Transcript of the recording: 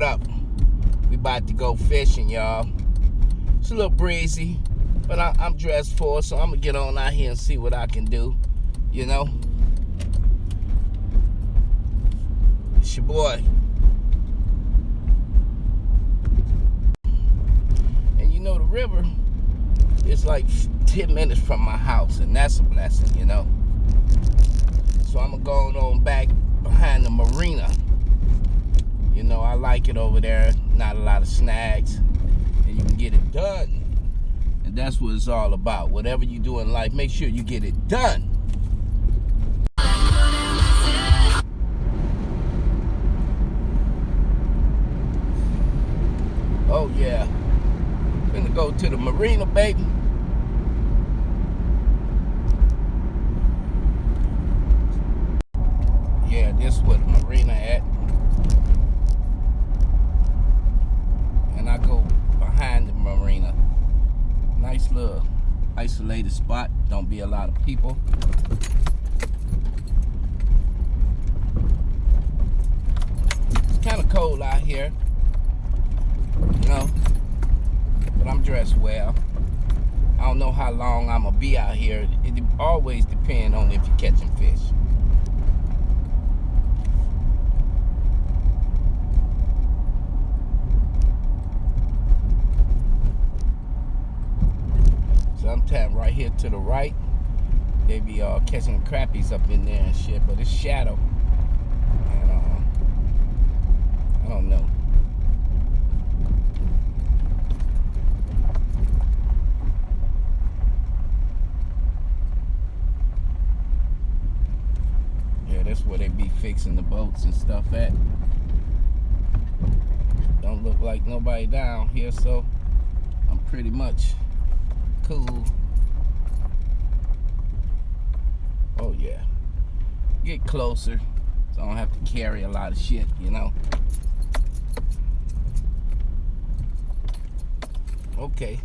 what up? We about to go fishing, y'all. It's a little breezy, but I'm dressed for it, so I'm gonna get on out here and see what I can do, you know? It's your boy. And you know, the river is like 10 minutes from my house, and that's a blessing, you know? So I'm gonna go on back behind the marina. You know, I like it over there. Not a lot of snags, and you can get it done. And that's what it's all about. Whatever you do in life, make sure you get it done. Oh yeah, gonna go to the marina, baby. Yeah, this is where the marina at. And I go behind the marina. Nice little isolated spot. Don't be a lot of people. It's kind of cold out here, you know, but I'm dressed well. I don't know how long I'm gonna be out here. It always depends on if you're catching fish. Sometimes right here to the right, they be catching crappies up in there and shit, but it's shadow. And I don't know. Yeah, that's where they be fixing the boats and stuff at. Don't look like nobody down here, so I'm pretty much cool. Oh yeah, get closer so I don't have to carry a lot of shit, you know. Okay.